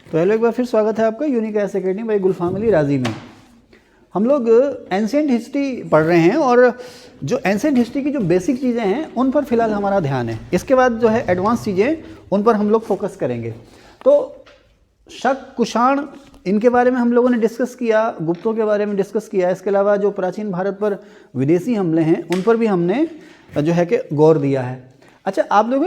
तो हेलो, एक बार फिर स्वागत है आपका यूनिक एस एकेडमी बाई गुलफाम अली राजी में। हम लोग एंशिएंट हिस्ट्री पढ़ रहे हैं और जो एंशिएंट हिस्ट्री की जो बेसिक चीज़ें हैं उन पर फिलहाल हमारा ध्यान है। इसके बाद जो है एडवांस चीज़ें उन पर हम लोग फोकस करेंगे। तो शक, कुषाण, इनके बारे में हम लोगों ने डिस्कस किया, गुप्तों के बारे में डिस्कस किया। इसके अलावा जो प्राचीन भारत पर विदेशी हमले हैं उन पर भी हमने जो है कि गौर दिया है। अच्छा, आप लोग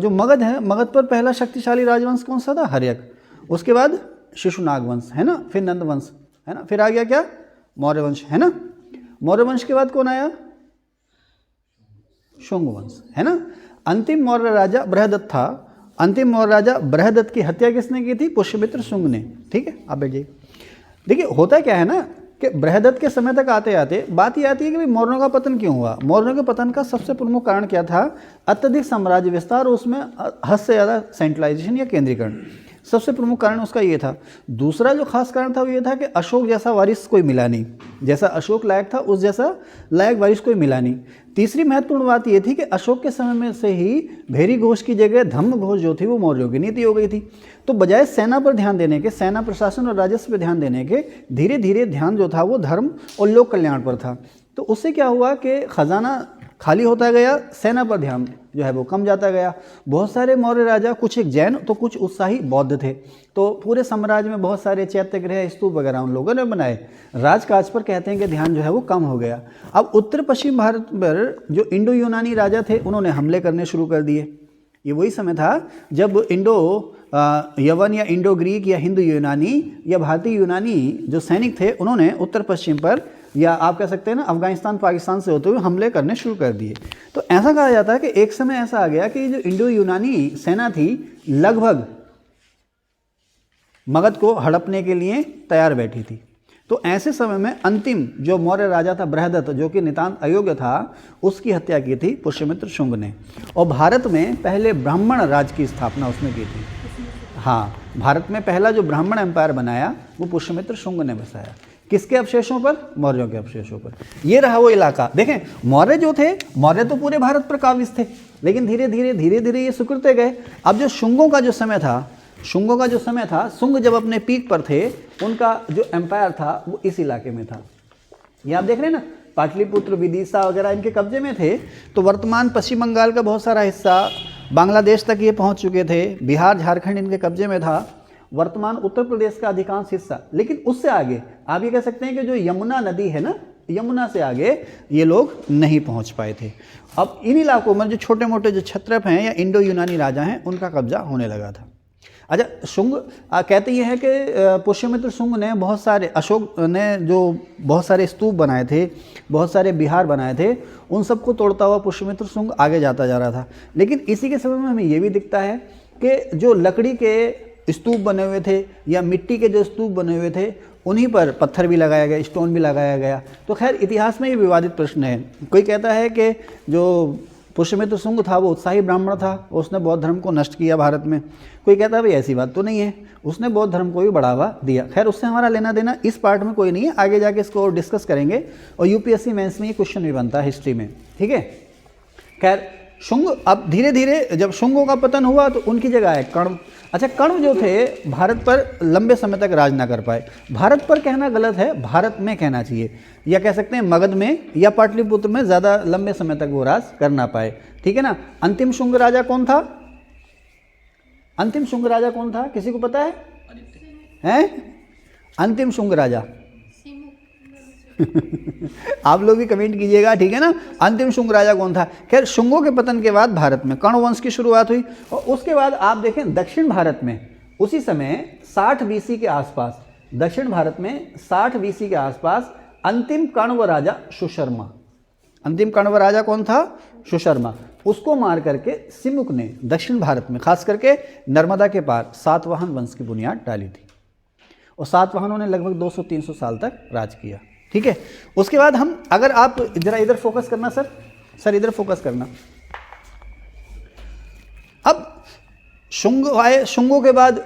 जो मगध है, मगध पर पहला शक्तिशाली राजवंश कौन सा था? हर्यक। उसके बाद शिशुनाग वंश है ना, फिर नंद वंश है ना, फिर आ गया क्या? मौर्य वंश है ना। मौर्य वंश के बाद कौन आया? शुंग वंश है ना। अंतिम मौर्य राजा बृहदत्त था। अंतिम मौर्य राजा बृहदत्त की हत्या किसने की थी? पुष्यमित्र शुंग ने। ठीक है, आप बैठिए। देखिए होता क्या है ना कि बृहदत्त के समय तक आते आते बात ये आती है कि भाई मौर्यों का पतन क्यों हुआ। मौर्यों के पतन का सबसे प्रमुख कारण क्या था? अत्यधिक साम्राज्य विस्तार, उसमें हद से ज़्यादा सेंट्रलाइजेशन या केंद्रीकरण। सबसे प्रमुख कारण उसका ये था। दूसरा जो खास कारण था वो ये था कि अशोक जैसा वारिस कोई मिला नहीं। जैसा अशोक लायक था उस जैसा लायक वारिस कोई मिला नहीं। तीसरी महत्वपूर्ण बात ये थी कि अशोक के समय में से ही भेरी घोष की जगह धम्म घोष जो थी वो मौर्यों की नीति हो गई थी। तो बजाय सेना पर ध्यान देने के, सेना प्रशासन और राजस्व पर ध्यान देने के, धीरे धीरे ध्यान जो था वो धर्म और लोक कल्याण पर था। तो उससे क्या हुआ कि खजाना खाली होता गया, सेना पर ध्यान जो है वो कम जाता गया। बहुत सारे मौर्य राजा, कुछ एक जैन तो कुछ उत्साही बौद्ध थे। तो पूरे साम्राज्य में बहुत सारे चैत्यगृह, स्तूप वगैरह उन लोगों ने बनाए। राजकाज पर कहते हैं कि ध्यान जो है वो कम हो गया। अब उत्तर पश्चिम भारत पर जो इंडो यूनानी राजा थे उन्होंने हमले करने शुरू कर दिए। ये वही समय था जब इंडो यवन या इंडो ग्रीक या हिंदू यूनानी या भारतीय यूनानी जो सैनिक थे उन्होंने उत्तर पश्चिम पर, या आप कह सकते हैं ना अफगानिस्तान पाकिस्तान से होते हुए हमले करने शुरू कर दिए। तो ऐसा कहा जाता है कि एक समय ऐसा आ गया कि जो इंडो यूनानी सेना थी लगभग मगध को हड़पने के लिए तैयार बैठी थी। तो ऐसे समय में अंतिम जो मौर्य राजा था बृहदत्त, जो कि नितांत अयोग्य था, उसकी हत्या की थी पुष्यमित्र शुंग ने। और भारत में पहले ब्राह्मण राज की स्थापना उसने की थी। हाँ, भारत में पहला जो ब्राह्मण एम्पायर बनाया वो पुष्यमित्र शुंग ने बसाया। किसके अवशेषों पर? मौर्यों के अवशेषों पर। ये रहा वो इलाका। देखें, मौर्य जो थे, मौर्य तो पूरे भारत पर काबिज थे, लेकिन धीरे धीरे ये सिकुड़ते गए। अब जो शुंगों का जो समय था, शुंग जब अपने पीक पर थे, उनका जो एम्पायर था वो इस इलाके में था। ये आप देख रहे हैं ना, पाटलिपुत्र, विदिशा वगैरह इनके कब्जे में थे। तो वर्तमान पश्चिम बंगाल का बहुत सारा हिस्सा, बांग्लादेश तक ये पहुंच चुके थे। बिहार, झारखंड इनके कब्जे में था। वर्तमान उत्तर प्रदेश का अधिकांश हिस्सा। लेकिन उससे आगे आप ये कह सकते हैं कि जो यमुना नदी है ना, यमुना से आगे ये लोग नहीं पहुंच पाए थे। अब इन इलाकों में जो छोटे मोटे जो क्षत्रप हैं या इंडो यूनानी राजा हैं उनका कब्जा होने लगा था। अच्छा, शुंग कहते ये हैं कि पुष्यमित्र शुंग ने बहुत सारे, अशोक ने जो बहुत सारे स्तूप बनाए थे, बहुत सारे बिहार बनाए थे, उन सबको तोड़ता हुआ पुष्यमित्र शुंग आगे जाता जा रहा था। लेकिन इसी के समय में हमें ये भी दिखता है कि जो लकड़ी के स्तूप बने हुए थे या मिट्टी के जो स्तूप बने हुए थे उन्हीं पर पत्थर भी लगाया गया, स्टोन भी लगाया गया। तो खैर इतिहास में ये विवादित प्रश्न है। कोई कहता है कि जो पुष्यमित्र शुंग था वो उत्साही ब्राह्मण था, उसने बौद्ध धर्म को नष्ट किया भारत में। कोई कहता है भाई ऐसी बात तो नहीं है, उसने बौद्ध धर्म को भी बढ़ावा दिया। खैर उससे हमारा लेना देना इस पार्ट में कोई नहीं है, आगे जाके इसको डिस्कस करेंगे। और यूपीएससी मेंस में ये क्वेश्चन भी बनता है हिस्ट्री में। ठीक है, खैर शुंग अब धीरे धीरे जब शुंगों का पतन हुआ तो उनकी जगह है कण्व। अच्छा, कण्व जो थे भारत पर लंबे समय तक राज ना कर पाए। भारत पर कहना गलत है, भारत में कहना चाहिए, या कह सकते हैं मगध में या पाटलिपुत्र में ज़्यादा लंबे समय तक वो राज कर ना पाए। ठीक है ना। अंतिम शुंग राजा कौन था? अंतिम शुंग राजा कौन था? किसी को पता है? अंतिम शुंग राजा आप लोग भी कमेंट कीजिएगा, ठीक है ना। अंतिम शुंग राजा कौन था? खैर शुंगों के पतन के बाद भारत में कण्व वंश की शुरुआत हुई। और उसके बाद आप देखें दक्षिण भारत में उसी समय 60 बीसी के आसपास, दक्षिण भारत में 60 बीसी के आसपास अंतिम कण्व राजा सुशर्मा। अंतिम कण्व राजा कौन था? सुशर्मा। उसको मार करके सिमुक ने दक्षिण भारत में, खास करके नर्मदा के पार, सातवाहन वंश की बुनियाद डाली थी। और सातवाहनों ने लगभग 200-300 साल तक राज किया। ठीक है। उसके बाद हम, अगर आप जरा इधर फोकस करना सर इधर फोकस करना। अब शुंग आए, शुंगों के बाद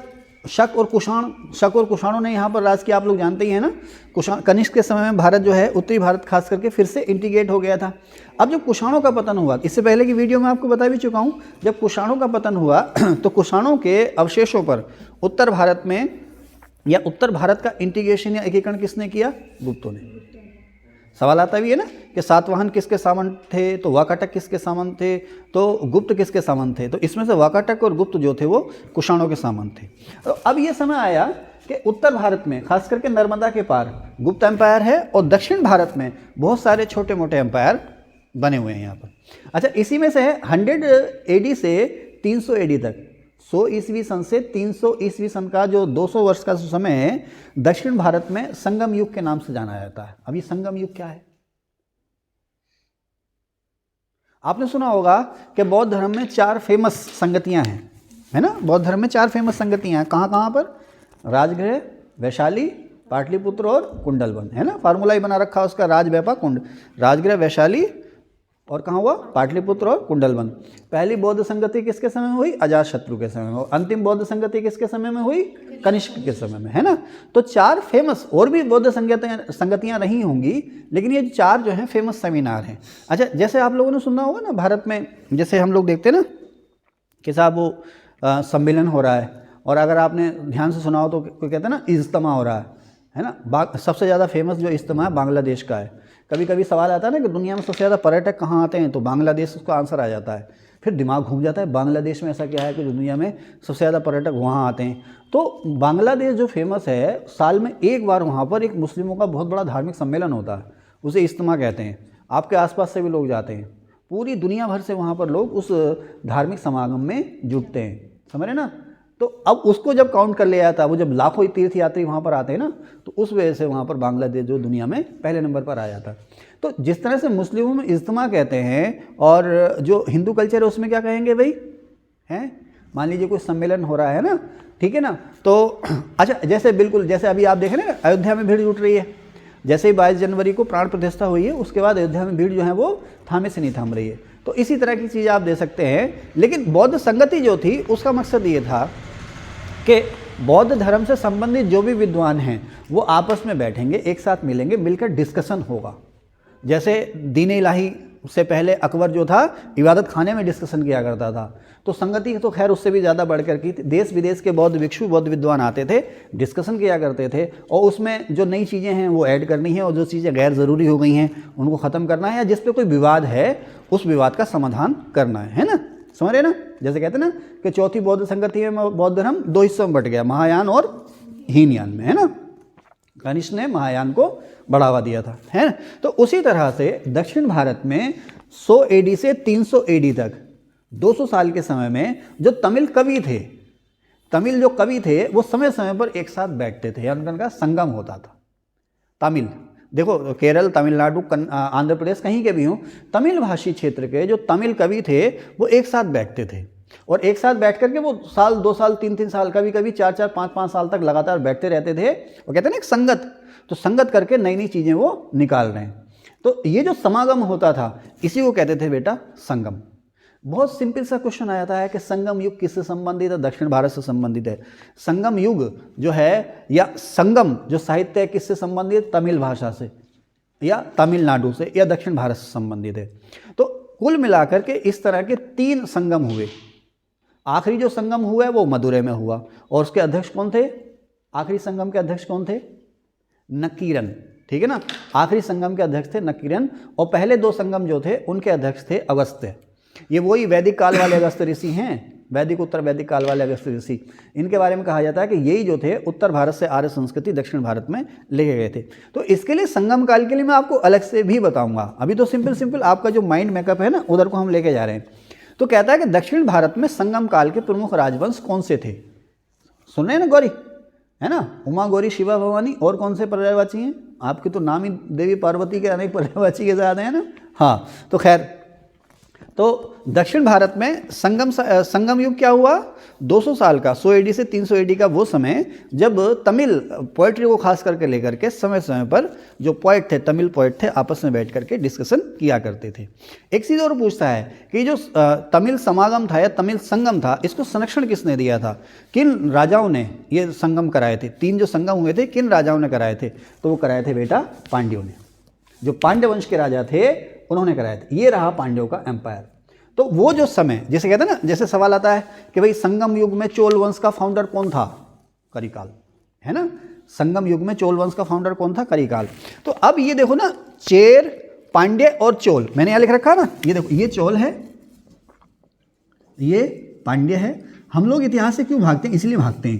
शक और कुषाणों ने यहाँ पर राज किया, आप लोग जानते ही हैं ना। कनिष्क के समय में भारत जो है, उत्तरी भारत खास करके फिर से इंटीग्रेट हो गया था। अब जब कुषाणों का पतन हुआ, इससे पहले की वीडियो में आपको बता भी चुका हूँ, जब कुषाणों का पतन हुआ तो कुषाणों के अवशेषों पर उत्तर भारत में या उत्तर भारत का इंटीग्रेशन या एकीकरण किसने किया? गुप्तों ने। सवाल आता भी है ना कि सातवाहन किसके सामंत थे, तो वाकाटक किसके सामंत थे, तो गुप्त किसके सामंत थे? तो इसमें से वाकाटक और गुप्त जो थे वो कुषाणों के सामंत थे। तो अब ये समय आया कि उत्तर भारत में खास करके नर्मदा के पार गुप्त एम्पायर है और दक्षिण भारत में बहुत सारे छोटे मोटे एम्पायर बने हुए हैं यहाँ पर। अच्छा, इसी में से है 100 AD से 300 AD तक, 100 ईस्वी सन से 300 ईस्वी सन का जो 200 वर्ष का समय है, दक्षिण भारत में संगम युग के नाम से जाना जाता है। अब ये संगम युग क्या है? आपने सुना होगा कि बौद्ध धर्म में 4 फेमस संगतियां हैं, है ना। बौद्ध धर्म में 4 फेमस संगतियां हैं। कहाँ कहाँ पर? राजगृह, वैशाली, पाटलिपुत्र और कुंडलवन, है ना। फार्मूला ही बना रखा है उसका, राज, वैपा, कुंड। राजगृह, वैशाली और कहाँ हुआ? पाटलिपुत्र और कुंडलवन। पहली बौद्ध संगति किसके समय में हुई? अजातशत्रु के समय में। अंतिम बौद्ध संगति किसके समय में हुई? कनिष्क के समय में, है ना। तो 4 फेमस, और भी बौद्ध संगतियां रही होंगी, लेकिन ये 4 जो हैं फेमस सेमिनार हैं। अच्छा, जैसे आप लोगों ने सुना होगा ना, भारत में जैसे हम लोग देखते हैं ना कि साहब वो सम्मेलन हो रहा है, और अगर आपने ध्यान से सुना हो तो कोई कहते हैं ना इज्तिमा हो रहा है ना। सबसे ज़्यादा फेमस जो इज्तिमा है बांग्लादेश का है। कभी कभी सवाल आता है ना कि दुनिया में सबसे ज़्यादा पर्यटक कहाँ आते हैं, तो बांग्लादेश उसका आंसर आ जाता है। फिर दिमाग घूम जाता है, बांग्लादेश में ऐसा क्या है कि दुनिया में सबसे ज़्यादा पर्यटक वहाँ आते हैं। तो बांग्लादेश जो फेमस है, साल में एक बार वहाँ पर एक मुस्लिमों का बहुत बड़ा धार्मिक सम्मेलन होता है, उसे इज्तिमा कहते हैं। आपके आसपास से भी लोग जाते हैं, पूरी दुनिया भर से वहाँ पर लोग उस धार्मिक समागम में जुटते हैं, समझ रहे ना। तो अब उसको जब काउंट कर लिया जाता है, वो जब लाखों तीर्थ यात्री वहाँ पर आते हैं ना, तो उस वजह से वहाँ पर बांग्लादेश जो दुनिया में पहले नंबर पर आ जाता है। तो जिस तरह से मुस्लिमों में इज्तिमा कहते हैं, और जो हिंदू कल्चर है उसमें क्या कहेंगे भाई, हैं। मान लीजिए कोई सम्मेलन हो रहा है ना, ठीक है ना। तो अच्छा, जैसे बिल्कुल जैसे अभी आप देख रहे हैं ना, अयोध्या में भीड़ जुट रही है। जैसे ही 22 जनवरी को प्राण प्रतिष्ठा हुई है, उसके बाद अयोध्या में भीड़ जो है वो थामे से नहीं थम रही है। तो इसी तरह की चीज़ आप दे सकते हैं। लेकिन बौद्ध संगति जो थी उसका मकसद ये था कि बौद्ध धर्म से संबंधित जो भी विद्वान हैं वो आपस में बैठेंगे, एक साथ मिलेंगे, मिलकर डिस्कशन होगा। जैसे दीन इलाही से पहले अकबर जो था इबादत खाने में डिस्कशन किया करता था, तो संगति तो खैर उससे भी ज़्यादा बढ़कर की, देश विदेश के बौद्ध भिक्षु, बौद्ध विद्वान आते थे, डिस्कशन किया करते थे, और उसमें जो नई चीज़ें हैं वो ऐड करनी है, और जो चीज़ें गैर ज़रूरी हो गई हैं उनको ख़त्म करना है, या जिस पे कोई विवाद है उस विवाद का समाधान करना है ना। समझ रहे ना। जैसे कहते हैं ना कि चौथी बौद्ध संगति में बौद्ध धर्म 2 हिस्सों में बट गया, महायान और हीनयान में, है ना। कनिष्क ने महायान को बढ़ावा दिया था, है ना। तो उसी तरह से दक्षिण भारत में 100 AD से 300 AD तक 200 साल के समय में जो तमिल कवि थे, तमिल जो कवि थे वो समय समय पर एक साथ बैठते थे, यानी उनका संगम होता था। तमिल देखो, केरल, तमिलनाडु, आंध्र प्रदेश, कहीं के भी हों, तमिल भाषी क्षेत्र के जो तमिल कवि थे वो एक साथ बैठते थे, और एक साथ बैठ करके वो साल 2 साल 3 साल, कभी कभी 4 5 साल तक लगातार बैठते रहते थे। वो कहते हैं ना एक संगत, तो संगत करके नई नई चीज़ें वो निकाल रहे हैं। तो ये जो समागम होता था इसी को कहते थे बेटा संगम। बहुत सिंपल सा क्वेश्चन आ जाता है कि संगम युग किससे संबंधित है? दक्षिण भारत से संबंधित है। संगम युग जो है, या संगम जो साहित्य है, किससे संबंधित? तमिल भाषा से, या तमिलनाडु से, या दक्षिण भारत से संबंधित है। तो कुल मिलाकर के इस तरह के 3 संगम हुए। आखिरी जो संगम हुआ है वो मदुरै में हुआ, और उसके अध्यक्ष कौन थे? आखिरी संगम के अध्यक्ष कौन थे? नकीरन, ठीक है ना। आखिरी संगम के अध्यक्ष थे नकीरन, और पहले 2 संगम जो थे उनके अध्यक्ष थे अगस्त्य। ये वही वैदिक काल वाले अगस्त्य ऋषि हैं, वैदिक उत्तर वैदिक काल वाले अगस्त्य ऋषि। इनके बारे में कहा जाता है कि यही जो थे उत्तर भारत से आर्य संस्कृति दक्षिण भारत में लेके गए थे। तो इसके लिए संगम काल के लिए मैं आपको अलग से भी बताऊंगा। अभी तो सिंपल आपका जो माइंड मेकअप है ना, उधर को हम लेके जा रहे हैं। तो कहता है कि दक्षिण भारत में संगम काल के प्रमुख राजवंश कौन से थे? सुन रहे हैं ना गौरी, है ना। उमा, गौरी, शिवा, भवानी, और कौन से पर्यायवाची हैं? आपके तो नाम ही देवी पार्वती के अनेक पर्यायवाची के ज़्यादा हैं ना। हाँ, तो खैर, तो दक्षिण भारत में संगम युग क्या हुआ, 200 साल का, 100 एडी से 300 एडी का वो समय, जब तमिल पोएट्री को खास करके लेकर के समय समय पर जो पोएट थे, तमिल पोएट थे, आपस में बैठ करके डिस्कशन किया करते थे। एक चीज़ और पूछता है कि जो तमिल समागम था या तमिल संगम था, इसको संरक्षण किसने दिया था, किन राजाओं ने ये संगम कराए थे, 3 जो संगम हुए थे किन राजाओं ने कराए थे, तो वो कराए थे बेटा पांड्यों ने, जो पांड्य वंश के राजा थे उन्होंने कराए थे। ये रहा पांड्यों का एम्पायर। तो वो जो समय, जैसे कहते हैं ना, जैसे सवाल आता है कि भाई संगम युग में चोल वंश का फाउंडर कौन था, करिकाल, है ना, संगम युग में चोल वंश का फाउंडर कौन था, करिकाल। तो अब ये देखो ना, चेर, पांड्य और चोल, मैंने यहाँ लिख रखा ना, ये देखो, ये चोल है, ये पांड्य है। हम लोग इतिहास से क्यों भागते हैं, इसलिए भागते हैं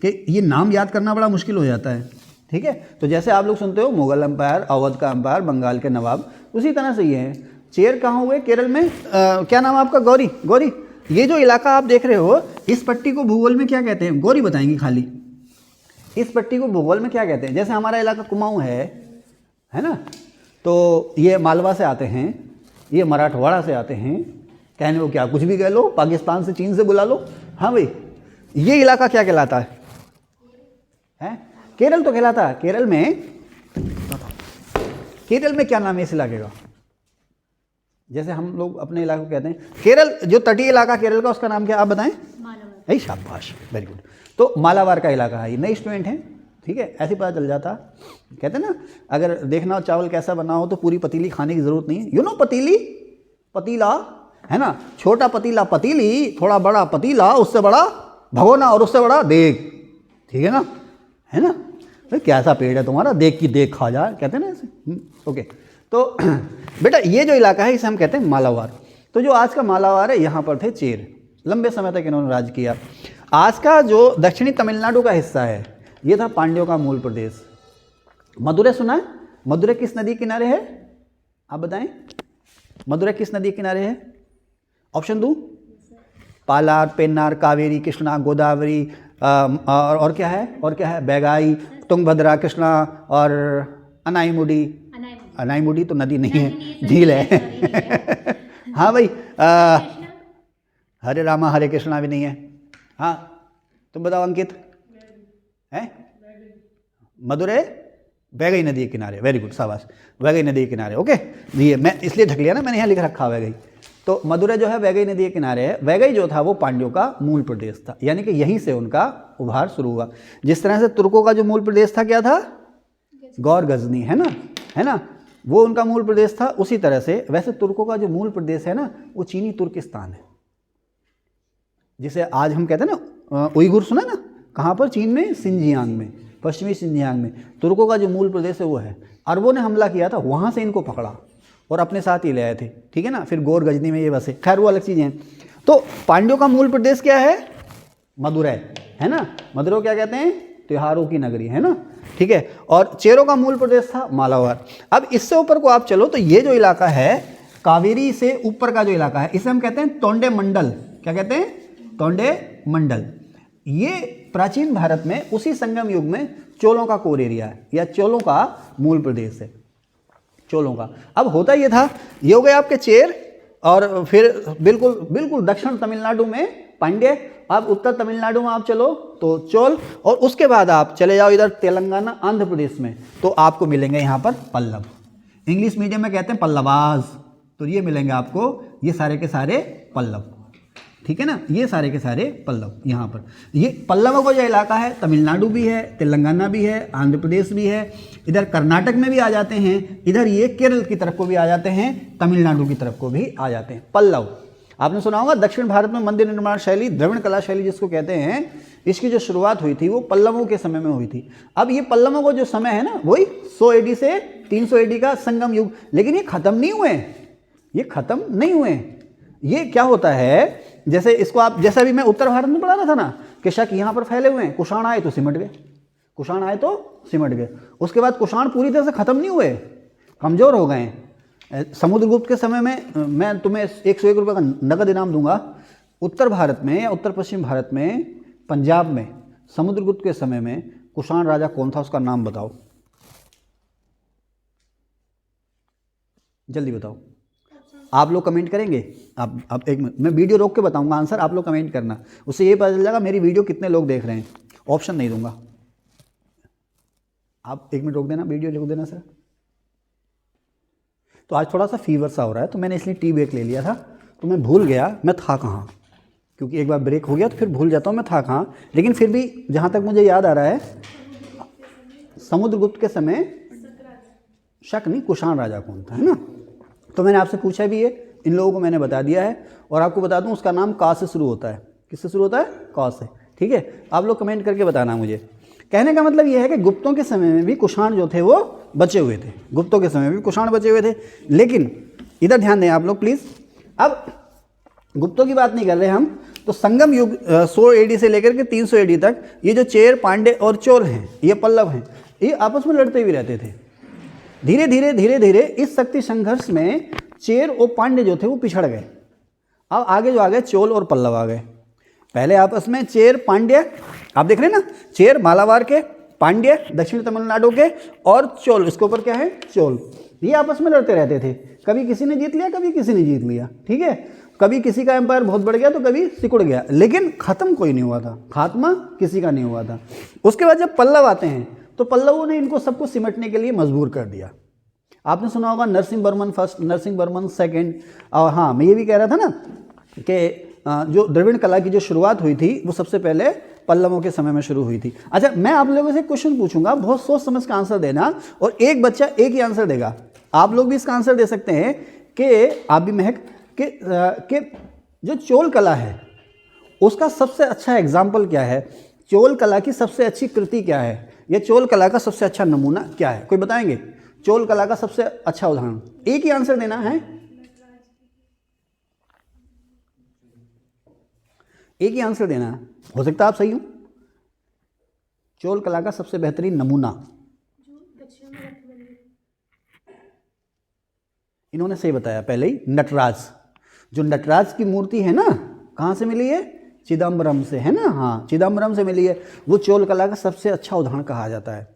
कि ये नाम याद करना बड़ा मुश्किल हो जाता है, ठीक है। तो जैसे आप लोग सुनते हो मुगल एम्पायर, अवध का एम्पायर, बंगाल के नवाब, उसी तरह से ये है। चेर कहाँ हुए, केरल में, क्या नाम आपका, गौरी। ये जो इलाका आप देख रहे हो, इस पट्टी को भूगोल में क्या कहते हैं, गौरी बताएंगी खाली, इस पट्टी को भूगोल में क्या कहते हैं। जैसे हमारा इलाका कुमाऊं है ना, तो ये मालवा से आते हैं, ये मराठवाड़ा से आते हैं, कहने को क्या कुछ भी कह लो, पाकिस्तान से, चीन से बुला लो, हाँ भाई, ये इलाका क्या कहलाता है? केरल तो कहलाता है। केरल में क्या नाम है इस इलाके का, जैसे हम लोग अपने इलाके को कहते हैं केरल, जो तटीय इलाका केरल का, उसका नाम क्या, आप बताएं? मालाबार। शाबाश, वेरी गुड। तो मालाबार का इलाका है, ये नए स्टूडेंट हैं, ठीक है, ऐसे पता चल जाता। कहते हैं ना, अगर देखना हो चावल कैसा बना हो तो पूरी पतीली खाने की जरूरत नहीं है, यू नो, पतीला है ना, छोटा पतीला पतीली, थोड़ा बड़ा पतीला, उससे बड़ा भगोना और उससे बड़ा देग, ठीक है ना, भाई कैसा पेड़ है तुम्हारा, देख की देख खा जाए, कहते हैं ना ऐसे। ओके, तो बेटा ये जो इलाका है इसे हम कहते हैं मालावार। तो जो आज का मालावार है, यहाँ पर थे चेर, लंबे समय तक इन्होंने राज किया। आज का जो दक्षिणी तमिलनाडु का हिस्सा है, ये था पांड्यों का मूल प्रदेश। मदुरै सुना है? मदुरै किस नदी किनारे है, आप बताएं? मदुरै किस नदी किनारे है? ऑप्शन दूं? पालार, पेन्नार, कावेरी, कृष्णा, गोदावरी, और क्या है, बैगाई, तुंगभद्रा, कृष्णा और अनाईमुडी। अनाईमुडी तो नदी नहीं है, झील है। हाँ भाई, हरे रामा हरे कृष्णा भी नहीं है। हाँ, तुम बताओ अंकित, है? मदुरै वैगई नदी के किनारे, वेरी गुड, शाबाश, वैगई नदी के किनारे। ओके, ये मैं इसलिए ढक लिया ना, मैंने यहाँ लिख रखा वैगई। तो मदुरै जो है वैगई नदी के किनारे है। वैगई जो था वो पांड्यों का मूल प्रदेश था, यानी कि यहीं से उनका उभार शुरू हुआ। जिस तरह से तुर्कों का जो मूल प्रदेश था क्या था, गौर गजनी, है ना, वो उनका मूल प्रदेश था। उसी तरह से वैसे तुर्कों का जो मूल प्रदेश है ना, वो चीनी तुर्किस्तान है, जिसे आज हम कहते हैं ना उइगुर, सुना ना, कहाँ पर, चीन में, सिंजियांग में, पश्चिमी सिंजियांग में तुर्कों का जो मूल प्रदेश है वो है। अरबों ने हमला किया था, वहाँ से इनको पकड़ा और अपने साथ ही ले आए थे, ठीक है ना, फिर गौर गजनी में ये बसे, खैर वो अलग चीज़ें हैं। तो पांड्यों का मूल प्रदेश क्या है, मदुरै, है ना, मदुरै क्या कहते हैं, त्योहारों की नगरी, है ना, ठीक है। और चेरों का मूल प्रदेश था मालावार। अब इससे ऊपर को आप चलो तो ये जो इलाका है, कावेरी से ऊपर का जो इलाका है, इसे हम कहते हैं तोंडे मंडल। क्या कहते हैं? तोंडे मंडल। ये प्राचीन भारत में उसी संगम युग में चोलों का कोर एरिया है, या चोलों का मूल प्रदेश है, चोलों का। अब होता ये था, ये हो गए आपके चेर, और फिर बिल्कुल दक्षिण तमिलनाडु में पांड्य। अब उत्तर तमिलनाडु में आप चलो तो चोल, और उसके बाद आप चले जाओ इधर तेलंगाना, आंध्र प्रदेश में, तो आपको मिलेंगे यहाँ पर पल्लव। इंग्लिश मीडियम में कहते हैं पल्लवाज, तो ये मिलेंगे आपको, ये सारे के सारे पल्लव, ठीक है ना, ये सारे के सारे पल्लव। यहाँ पर ये पल्लवों का जो इलाका है, तमिलनाडु भी है, तेलंगाना भी है, आंध्र प्रदेश भी है, इधर कर्नाटक में भी आ जाते हैं, इधर ये केरल की तरफ को भी आ जाते हैं, तमिलनाडु की तरफ को भी आ जाते हैं। पल्लव आपने सुना होगा, दक्षिण भारत में मंदिर निर्माण शैली, द्रविड़ कला शैली जिसको कहते हैं, इसकी जो शुरुआत हुई थी वो पल्लवों के समय में हुई थी। अब ये पल्लवों का जो समय है ना, वही 100 एडी से 300 एडी का संगम युग। लेकिन ये खत्म नहीं हुए, ये क्या होता है, जैसे इसको आप, जैसे अभी मैं उत्तर भारत में पढ़ा रहा था ना कि शक यहाँ पर फैले हुए हैं, कुषाण आए तो सिमट गए, उसके बाद कुषाण पूरी तरह से खत्म नहीं हुए, कमजोर हो गए। समुद्रगुप्त के समय में, मैं तुम्हें 101 रुपये का नगद इनाम दूंगा, उत्तर भारत में या उत्तर पश्चिम भारत में, पंजाब में समुद्रगुप्त के समय में कुषाण राजा कौन था, उसका नाम बताओ, जल्दी बताओ। आप लोग कमेंट करेंगे। आप एक मिनट, मैं वीडियो रोक के बताऊंगा आंसर, आप लोग कमेंट करना, उससे ये पता चल जाएगा मेरी वीडियो कितने लोग देख रहे हैं। ऑप्शन नहीं दूंगा, आप एक मिनट रोक देना, वीडियो रोक देना सर। तो आज थोड़ा सा फीवर सा हो रहा है, तो मैंने इसलिए टी ब्रेक ले लिया था, तो मैं भूल गया मैं था कहाँ, क्योंकि एक बार ब्रेक हो गया तो फिर भूल जाता हूँ मैं था कहाँ। लेकिन फिर भी जहाँ तक मुझे याद आ रहा है, समुद्रगुप्त के समय शक नहीं, कुषाण राजा कौन था, है ना। तो मैंने आपसे पूछा भी है, इन लोगों को मैंने बता दिया है, और आपको बता दूं उसका नाम का से शुरू होता है। किससे शुरू होता है? का से। ठीक है, आप लोग कमेंट करके बताना मुझे। कहने का मतलब ये है कि गुप्तों के समय में भी कुषाण जो थे वो बचे हुए थे, गुप्तों के समय में भी कुषाण बचे हुए थे। लेकिन इधर ध्यान दें आप लोग प्लीज़, अब गुप्तों की बात नहीं कर रहे हम, तो संगम युग 100 एडी से लेकर के 300 एडी तक ये जो चेर, पांड्य और चोल हैं, ये पल्लव हैं, ये आपस में लड़ते भी रहते थे। धीरे धीरे धीरे धीरे इस शक्ति संघर्ष में चेर और पांड्य जो थे वो पिछड़ गए। अब आगे जो आ गए चोल और पल्लव आ गए। पहले आपस में चेर पांड्य, आप देख रहे हैं ना, चेर मालाबार के, पांड्य दक्षिण तमिलनाडु के, और चोल, इसके ऊपर क्या है? चोल। ये आपस में लड़ते रहते थे, कभी किसी ने जीत लिया, कभी किसी ने जीत लिया। ठीक है, कभी किसी का एम्पायर बहुत बढ़ गया तो कभी सिकुड़ गया, लेकिन खत्म कोई नहीं हुआ था, खात्मा किसी का नहीं हुआ था। उसके बाद जब पल्लव आते हैं तो पल्लवों ने इनको सबको सिमटने के लिए मजबूर कर दिया। आपने सुना होगा नरसिंह वर्मन फर्स्ट, नरसिंह वर्मन सेकंड। और हाँ, मैं ये भी कह रहा था ना कि जो द्रविड़ कला की जो शुरुआत हुई थी वो सबसे पहले पल्लवों के समय में शुरु हुई थी। अच्छा, मैं आप लोगों से क्वेश्चन पूछूंगा, बहुत सोच समझ का आंसर देना, और एक बच्चा एक ही आंसर देगा। आप लोग भी इसका आंसर दे सकते हैं कि आप भी महक कि जो चोल कला है उसका सबसे अच्छा एग्जाम्पल क्या है, चोल कला की सबसे अच्छी कृति क्या है, या चोल कला का सबसे अच्छा नमूना क्या है? कोई बताएंगे चोल कला का सबसे अच्छा उदाहरण? एक ही आंसर देना है, एक ही आंसर देना है, हो सकता है आप सही हो। चोल कला का सबसे बेहतरीन नमूना, इन्होंने सही बताया पहले ही, नटराज। जो नटराज की मूर्ति है ना, कहाँ से मिली है? चिदम्बरम से, है ना। हाँ, चिदम्बरम से मिली है, वो चोल कला का सबसे अच्छा उदाहरण कहा जाता है।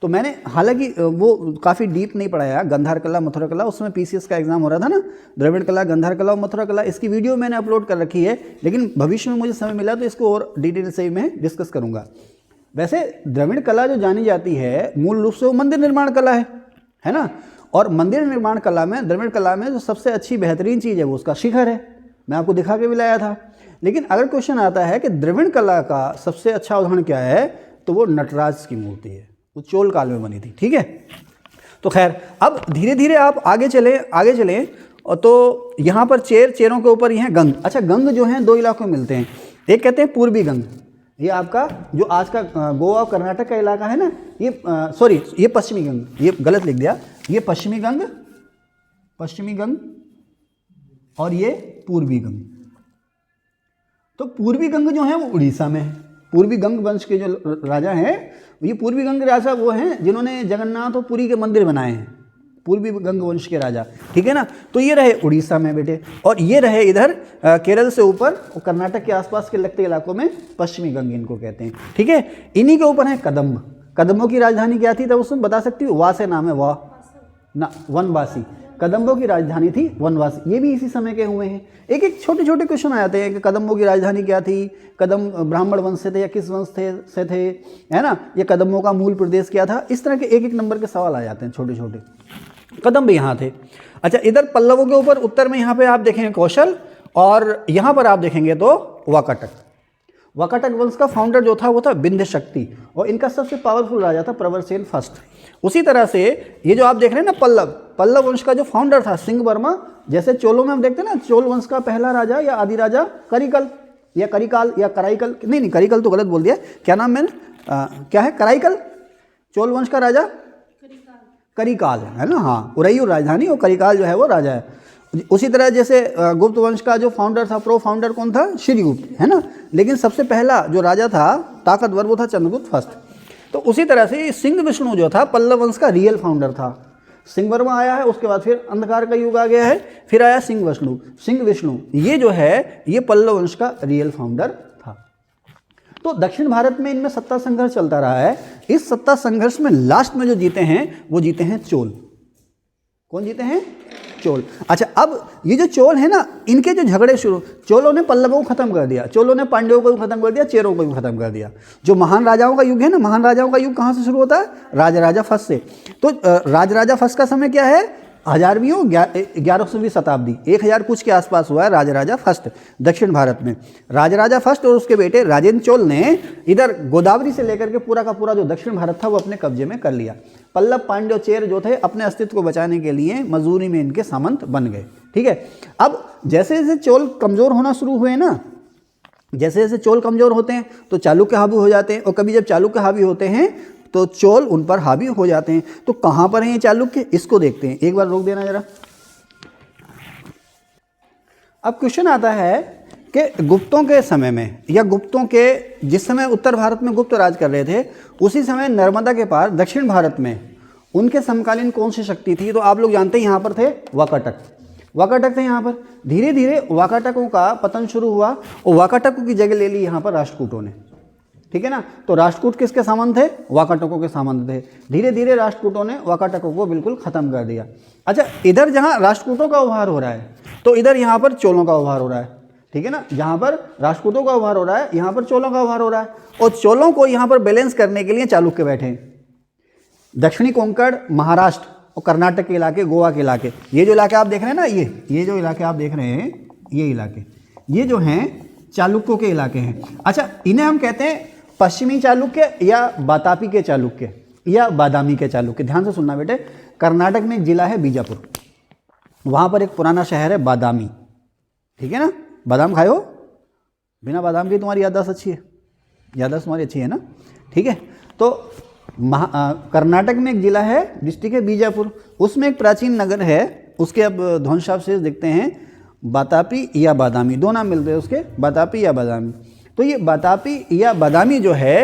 तो मैंने हालांकि वो काफ़ी डीप नहीं पढ़ाया, गंधार कला, मथुरा कला, उसमें पीसीएस का एग्जाम हो रहा था ना, द्रविड़ कला, गंधार कला और मथुरा कला, इसकी वीडियो मैंने अपलोड कर रखी है, लेकिन भविष्य में मुझे समय मिला तो इसको और डिटेल से मैं डिस्कस करूँगा। वैसे द्रविड़ कला जो जानी जाती है मूल रूप से वो मंदिर निर्माण कला है ना। और मंदिर निर्माण कला में, द्रविड़ कला में जो सबसे अच्छी बेहतरीन चीज़ है वो उसका शिखर है, मैं आपको दिखा के भी लाया था। लेकिन अगर क्वेश्चन आता है कि द्रविड़ कला का सबसे अच्छा उदाहरण क्या है, तो वो नटराज की मूर्ति है, वो चोल काल में बनी थी। ठीक है, तो खैर अब धीरे धीरे आप आगे चलें और तो यहाँ पर चेरों के ऊपर ये हैं गंग। अच्छा, गंग जो हैं दो इलाकों में मिलते हैं, एक कहते हैं पूर्वी गंग, ये आपका जो आज का गोवा और कर्नाटक का इलाका है ना, ये सॉरी ये पश्चिमी गंग, ये गलत लिख दिया, ये पश्चिमी गंग और ये पूर्वी गंग। तो पूर्वी गंग जो है वो उड़ीसा में है। पूर्वी गंग वंश के जो राजा हैं, ये पूर्वी गंग राजा वो हैं जिन्होंने जगन्नाथ और पुरी के मंदिर बनाए हैं, पूर्वी गंग वंश के राजा। ठीक है ना, तो ये रहे उड़ीसा में बेटे, और ये रहे इधर केरल से ऊपर और कर्नाटक के आसपास के लगते इलाकों में पश्चिमी गंग इनको कहते हैं। ठीक है, इन्हीं के ऊपर है कदम्ब। कदम्बों की राजधानी क्या थी तब उसमें बता सकती हूँ? वा से नाम है, वा ना, वनवासी। कदम्बों की राजधानी थी वनवासी, ये भी इसी समय के हुए हैं। एक एक छोटे छोटे क्वेश्चन आ जाते हैं कि कदम्बों की राजधानी क्या थी, कदम ब्राह्मण वंश से थे या किस वंश से थे, है ना, ये कदम्बों का मूल प्रदेश क्या था, इस तरह के एक एक नंबर के सवाल आ जाते हैं छोटे छोटे। कदम्ब यहाँ थे। अच्छा, इधर पल्लवों के ऊपर उत्तर में यहाँ पे आप देखेंगे कौशल, और यहाँ पर आप देखेंगे तो वाकाटक। वाकाटक वंश का फाउंडर जो था वो था विंध्य शक्ति, और इनका सबसे पावरफुल राजा था प्रवरसेन फर्स्ट। उसी तरह से ये जो आप देख रहे हैं ना पल्लव वंश का जो फाउंडर था सिंह वर्मा। जैसे चोलों में हम देखते हैं ना, चोल वंश का पहला राजा या आदि राजा करिकल या करिकाल या कराईकल, नहीं करिकल तो गलत बोल दिया, क्या नाम मैंने क्या है, कराईकल। चोल वंश का राजा करिकाल है ना, हाँ, उरैयूर राजधानी, और करिकाल जो है वो राजा है। उसी तरह जैसे गुप्त वंश का जो फाउंडर था, प्रो फाउंडर कौन था? श्रीगुप्त, है ना। लेकिन सबसे पहला जो राजा था ताकतवर वो था चंद्रगुप्त फर्स्ट। तो उसी तरह से सिंह विष्णु जो था पल्लव वंश का रियल फाउंडर था। सिंह वर्मा आया है, उसके बाद फिर अंधकार का युग आ गया है, फिर आया सिंह विष्णु, ये जो है ये पल्लव वंश का रियल फाउंडर था। तो दक्षिण भारत में इनमें सत्ता संघर्ष चलता रहा है। इस सत्ता संघर्ष में लास्ट में जो जीते हैं वो जीते हैं चोल। कौन जीते हैं? चोल। अच्छा, अब ये जो चोल है ना, इनके जो झगड़े शुरू, चोलों ने पल्लवों को खत्म कर दिया, चोलों ने पांड्यों को भी खत्म कर दिया, चेरों को भी खत्म कर दिया। जो महान राजाओं का युग है ना, महान राजाओं का युग कहाँ से शुरू होता है? राजराजा फर्स्ट से। तो राजराजा फर्स्ट का समय क्या है? 11वीं शताब्दी, 1000 कुछ के आसपास हुआ है राजराजा फर्स्ट दक्षिण भारत में। राजराजा फर्स्ट और उसके बेटे राजेंद्र चोल ने इधर गोदावरी से लेकर के पूरा का पूरा जो दक्षिण भारत था वो अपने कब्जे में कर लिया। पल्लव, पांड्य, चेर जो थे अपने अस्तित्व को बचाने के लिए मजदूरी में इनके सामंत बन गए। ठीक है, अब जैसे जैसे चोल कमज़ोर होना शुरू हुए ना, जैसे जैसे चोल कमज़ोर होते हैं तो चालुक्य हावी हो जाते हैं, और कभी जब चालुक्य हावी होते हैं तो चोल उन पर हावी हो जाते हैं। तो कहाँ पर हैं ये चालुक्य, इसको देखते हैं। एक बार रोक देना जरा। अब क्वेश्चन आता है कि गुप्तों के समय में, या गुप्तों के जिस समय उत्तर भारत में गुप्त राज कर रहे थे, उसी समय नर्मदा के पार दक्षिण भारत में उनके समकालीन कौन सी शक्ति थी? तो आप लोग जानते हैं यहाँ पर थे वाकाटक। वाकाटक थे यहाँ पर। धीरे धीरे वाकाटकों का पतन शुरू हुआ और वाकाटकों की जगह ले ली यहाँ पर राष्ट्रकूटों ने। ठीक है ना, तो राष्ट्रकूट किसके सामंत थे? वाकाटकों के सामंत थे। धीरे धीरे राष्ट्रकूटों ने वाकाटकों को बिल्कुल खत्म कर दिया। अच्छा, इधर जहाँ राष्ट्रकूटों का उभार हो रहा है तो इधर यहाँ पर चोलों का उभार हो रहा है। ठीक है ना, जहाँ पर राष्ट्रकूटों का उभार हो रहा है यहाँ पर चोलों का उभार हो रहा है, और चोलों को यहाँ पर बैलेंस करने के लिए चालुक्य बैठे हैं। दक्षिणी कोंकण, महाराष्ट्र और कर्नाटक के इलाके, गोवा के इलाके, ये जो इलाके आप देख रहे हैं ना, ये जो इलाके आप देख रहे हैं, ये इलाके, ये जो हैं चालुक्यों के इलाके हैं। अच्छा, इन्हें हम कहते हैं पश्चिमी चालुक्य या बातापी के चालुक्य या बादामी के चालुक्य। ध्यान से सुनना बेटे, कर्नाटक में एक जिला है बीजापुर, वहाँ पर एक पुराना शहर है बादामी। ठीक है ना, बादाम खाए हो? बिना बादाम के तुम्हारी याददाश्त अच्छी है, याददाश्त तुम्हारी अच्छी है ना। ठीक है, तो कर्नाटक में एक जिला है, डिस्ट्रिक्ट है बीजापुर, उसमें एक प्राचीन नगर है, उसके अब ध्वंसावशेष दिखते हैं, बातापी या बादामी, दो नाम मिलते हैं उसके, बातापी या बादामी। तो ये बातापी या बादामी जो है,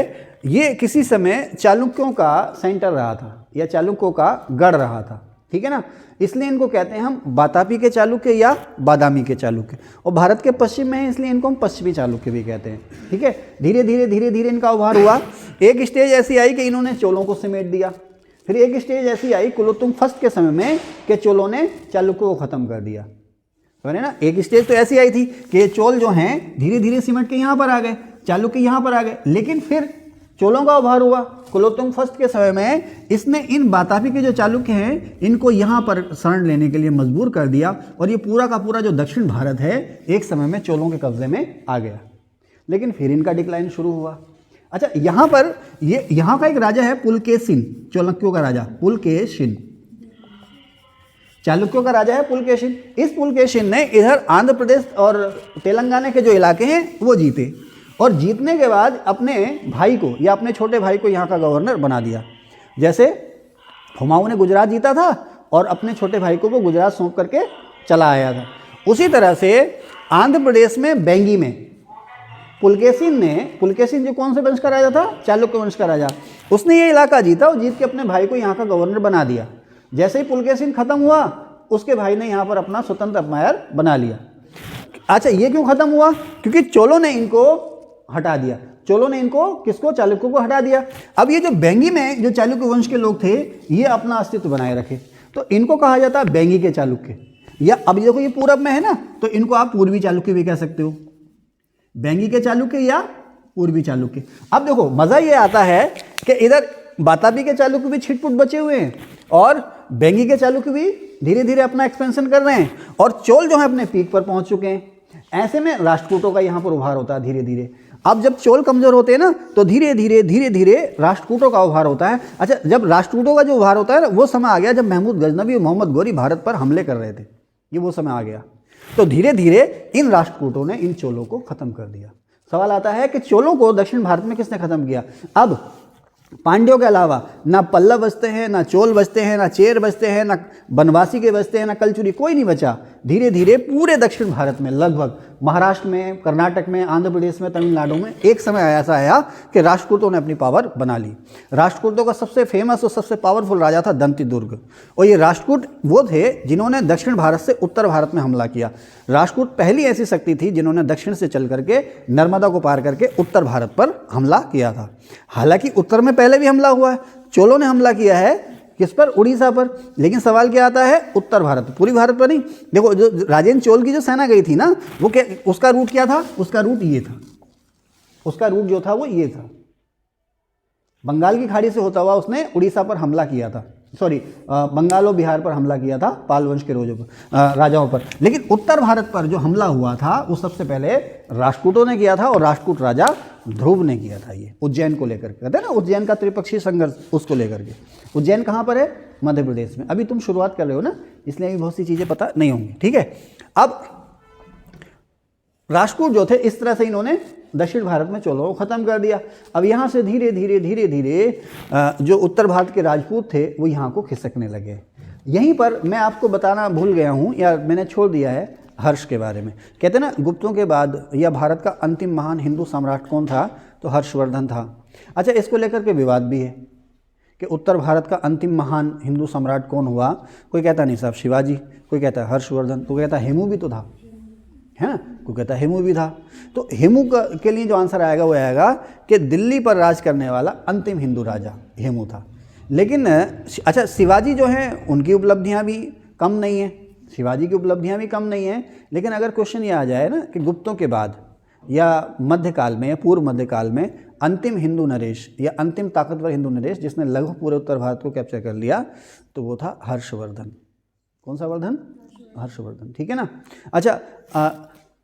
ये किसी समय चालुक्यों का सेंटर रहा था या चालुक्यों का गढ़ रहा था। ठीक है ना, इसलिए इनको कहते हैं हम बातापी के चालुक्य या बादामी के चालुक्य, और भारत के पश्चिम में है इसलिए इनको हम पश्चिमी चालुक्य भी कहते हैं। ठीक है, धीरे धीरे इनका उभार हुआ। एक स्टेज ऐसी आई कि इन्होंने चोलों को समेट दिया, फिर एक स्टेज ऐसी आई कुलोत्तुंग फर्स्ट के समय में कि चोलों ने चालुक्यों को खत्म कर दिया। तो ना, एक स्टेज तो ऐसी आई थी कि चोल जो हैं धीरे धीरे सिमट के यहाँ पर आ गए, चालुक्य यहाँ पर आ गए, लेकिन फिर चोलों का उभार हुआ कुलोत्तुंग फर्स्ट के समय में। इसने इन बातापी के जो चालुक्य हैं इनको यहाँ पर शरण लेने के लिए मजबूर कर दिया, और ये पूरा का पूरा जो दक्षिण भारत है एक समय में चोलों के कब्जे में आ गया। लेकिन फिर इनका डिक्लाइन शुरू हुआ। अच्छा, यहाँ पर यहाँ का एक राजा है पुलकेशिन, चालुक्यों का राजा पुलकेशिन, चालुक्यों का राजा है पुलकेशिन। इस पुलकेशिन ने इधर आंध्र प्रदेश और तेलंगाना के जो इलाके हैं वो जीते, और जीतने के बाद अपने भाई को या अपने छोटे भाई को यहाँ का गवर्नर बना दिया। जैसे हुमायूं ने गुजरात जीता था और अपने छोटे भाई को वो गुजरात सौंप करके चला आया था, उसी तरह से आंध्र प्रदेश में बेंगी में पुलकेशिन जो कौन से वंश का राजा था? चालुक्य वंश का राजा, उसने ये इलाका जीता और जीत के अपने भाई को यहाँ का गवर्नर बना दिया। जैसे ही पुलकेशिन खत्म हुआ उसके भाई ने यहाँ पर अपना स्वतंत्र एम्पायर बना लिया। अच्छा, ये क्यों खत्म हुआ? क्योंकि चोलों ने इनको हटा दिया। चोलों ने इनको किसको? चालुक्यों को हटा दिया। अब ये जो बेंगी में जो चालुक्य वंश के लोग थे ये अपना अस्तित्व बनाए रखे, तो इनको कहा जाता है बेंगी के चालुक्य। या अब देखो ये पूरब में है ना, तो इनको आप पूर्वी चालुक्य भी कह सकते हो, बेंगी के चालुक्य या पूर्वी चालुक्य। अब देखो मजा ये आता है कि इधर बातापी के चालुक्य भी छिटपुट बचे हुए हैं और बेंगी के चालुक्य भी धीरे धीरे अपना एक्सपेंशन कर रहे हैं, और चोल जो है अपने पीक पर पहुंच चुके हैं। ऐसे में राष्ट्रकूटों का यहाँ पर उभार होता है धीरे धीरे। अब जब चोल कमजोर होते हैं ना तो धीरे धीरे राष्ट्रकूटों का उभार होता है। अच्छा, जब राष्ट्रकूटों का जो उभार होता है ना, वो समय आ गया जब महमूद गजनवी और मोहम्मद गौरी भारत पर हमले कर रहे थे, ये वो समय आ गया। तो धीरे धीरे इन राष्ट्रकूटों ने इन चोलों को खत्म कर दिया। सवाल आता है कि चोलों को दक्षिण भारत में किसने खत्म किया? अब पांड्यों के अलावा ना पल्लव बचते हैं, ना चोल बचते हैं, ना चेर बचते हैं, ना बनवासी के बचते हैं, ना कलचुरी, कोई नहीं बचा। धीरे धीरे पूरे दक्षिण भारत में, लगभग महाराष्ट्र में, कर्नाटक में, आंध्र प्रदेश में, तमिलनाडु में एक समय ऐसा आया कि राष्ट्रकूटों ने अपनी पावर बना ली। राष्ट्रकूटों का सबसे फेमस और सबसे पावरफुल राजा था दंतिदुर्ग, और ये राष्ट्रकूट वो थे जिन्होंने दक्षिण भारत से उत्तर भारत में हमला किया। राष्ट्रकूट पहली ऐसी शक्ति थी जिन्होंने दक्षिण से चल करके नर्मदा को पार करके उत्तर भारत पर हमला किया था। हालांकि उत्तर में पहले भी हमला हुआ है, चोलों ने हमला किया है किस पर? उड़ीसा पर। लेकिन सवाल क्या आता है? उत्तर भारत, पूरी भारत पर नहीं। देखो जो राजेंद्र चोल की जो सेना गई थी ना, वो क्या, उसका रूट क्या था? उसका रूट ये था, उसका रूट जो था वो ये था, बंगाल की खाड़ी से होता हुआ उसने उड़ीसा पर हमला किया था, सॉरी बंगाल और बिहार पर हमला किया था पाल वंश के राजाओं पर। लेकिन उत्तर भारत पर जो हमला हुआ था वो सबसे पहले राष्ट्रकूटों ने किया था, और राष्ट्रकूट राजा ध्रुव ने किया था। ये उज्जैन को लेकर के, कहते हैं ना उज्जैन का त्रिपक्षीय संघर्ष, उसको लेकर के। उज्जैन कहाँ पर है? मध्य प्रदेश में। अभी तुम शुरुआत कर रहे हो ना, इसलिए अभी बहुत सी चीज़ें पता नहीं होंगी, ठीक है। अब राष्ट्रकूट जो थे, इस तरह से इन्होंने दक्षिण भारत में चोलों को ख़त्म कर दिया। अब यहाँ से धीरे धीरे धीरे धीरे जो उत्तर भारत के राजपूत थे वो यहाँ को खिसकने लगे। यहीं पर मैं आपको बताना भूल गया हूँ, या मैंने छोड़ दिया है, हर्ष के बारे में। कहते हैं ना गुप्तों के बाद या भारत का अंतिम महान हिंदू सम्राट कौन था? तो हर्षवर्धन था। अच्छा, इसको लेकर के विवाद भी है कि उत्तर भारत का अंतिम महान हिंदू सम्राट कौन हुआ। कोई कहता नहीं साहब शिवाजी, कोई कहता है हर्षवर्धन, कोई कहता है हेमू भी तो था, है ना, कोई कहता है हेमू भी था। तो हेमू के लिए जो आंसर आएगा वो आएगा कि दिल्ली पर राज करने वाला अंतिम हिंदू राजा हेमू था। लेकिन अच्छा, शिवाजी जो हैं उनकी उपलब्धियां भी कम नहीं है, शिवाजी की उपलब्धियां भी कम नहीं है। लेकिन अगर क्वेश्चन ये आ जाए ना कि गुप्तों के बाद या मध्यकाल में या पूर्व मध्यकाल में अंतिम हिंदू नरेश या अंतिम ताकतवर हिंदू नरेश जिसने लगभग पूरे उत्तर भारत को कैप्चर कर लिया, तो वो था हर्षवर्धन। कौन सा वर्धन? हर्षवर्धन, ठीक है ना। अच्छा,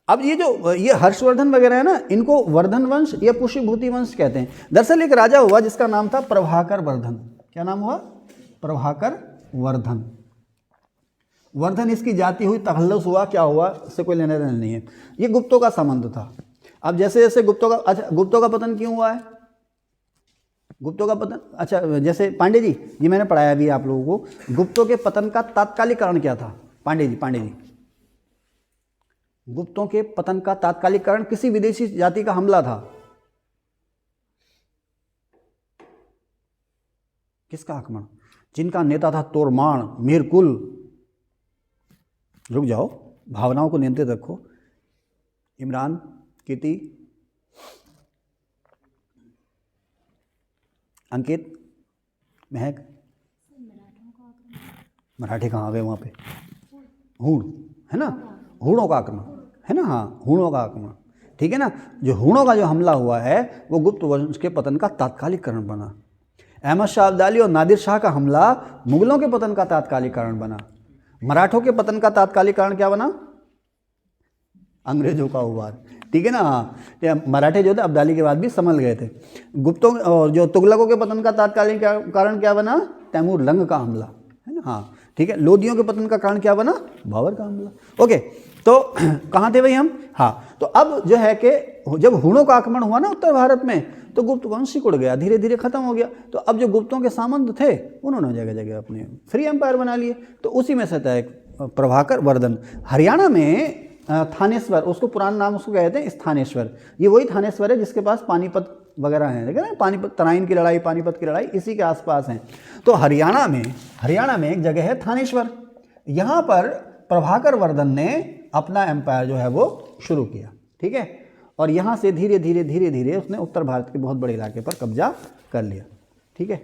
अब ये हर्षवर्धन वगैरह है ना, इनको वर्धन वंश या पुष्यभूति वंश कहते हैं। दरअसल एक राजा हुआ जिसका नाम था प्रभाकर वर्धन। क्या नाम हुआ? प्रभाकर वर्धन। वर्धन इसकी जाति हुई, तखल्लुस हुआ, क्या हुआ, इससे कोई लेना देना नहीं है। ये गुप्तों का संबंध था। अब जैसे जैसे गुप्तों का, अच्छा गुप्तों का पतन क्यों हुआ है? गुप्तों का पतन, अच्छा जैसे पांडे जी, ये मैंने पढ़ाया भी आप लोगों को, गुप्तों के पतन का तात्कालिक कारण क्या था? पांडे जी, गुप्तों के पतन का तात्कालिक कारण किसी विदेशी जाति का हमला था। किसका आक्रमण? जिनका नेता था तोरमाण, मीरकुल। रुक जाओ, भावनाओं को नियंत्रित रखो। इमरान, कीर्ति, अंकित, महक। मराठी कहाँ गए? वहाँ पे हूण है ना, हूणों का आक्रमण है ना, हाँ हूणों का आक्रमण, ठीक है ना। जो हूणों का जो हमला हुआ है वो गुप्त वंश के पतन का तात्कालिक कारण बना। अहमद शाह अब्दाली और नादिर शाह का हमला मुगलों के पतन का तात्कालिक कारण बना। मराठों के पतन का तात्कालिक कारण क्या बना? अंग्रेजों का उबार, ठीक है ना। हाँ, मराठे जो थे अब्दाली के बाद भी संभल गए थे। गुप्तों और जो तुगलकों के पतन का तात्कालिक कारण क्या बना? तैमूर लंग का हमला, है ना, हाँ ठीक है। लोदियों के पतन का कारण क्या बना? बाबर का हमला। ओके, तो कहाँ थे भाई हम? हाँ, तो अब जो है कि जब हूणों का आक्रमण हुआ ना उत्तर भारत में, तो गुप्त वंश सिकुड़ गया, धीरे धीरे खत्म हो गया। तो अब जो गुप्तों के सामंत थे उन्होंने जगह जगह अपने फ्री एम्पायर बना लिए। तो उसी में से था एक प्रभाकर वर्धन। हरियाणा में थानेश्वर, उसको पुराना नाम उसको कहते हैं स्थानेश्वर। ये वही थानेश्वर है जिसके पास पानीपत वगैरह हैं, देखें ना, पानीपत, तराइन की लड़ाई, पानीपत की लड़ाई इसी के आसपास हैं। तो हरियाणा में एक जगह है थानेश्वर। यहाँ पर प्रभाकर वर्धन ने अपना एम्पायर जो है वो शुरू किया, ठीक है। और यहाँ से धीरे धीरे धीरे धीरे उसने उत्तर भारत के बहुत बड़े इलाके पर कब्जा कर लिया, ठीक है।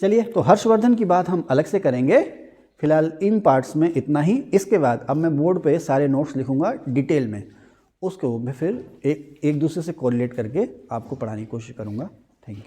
चलिए, तो हर्षवर्धन की बात हम अलग से करेंगे, फिलहाल इन पार्ट्स में इतना ही। इसके बाद अब मैं बोर्ड पे सारे नोट्स लिखूंगा डिटेल में, उसको मैं फिर एक दूसरे से कोरिलेट करके आपको पढ़ाने की कोशिश करूंगा। Thank you.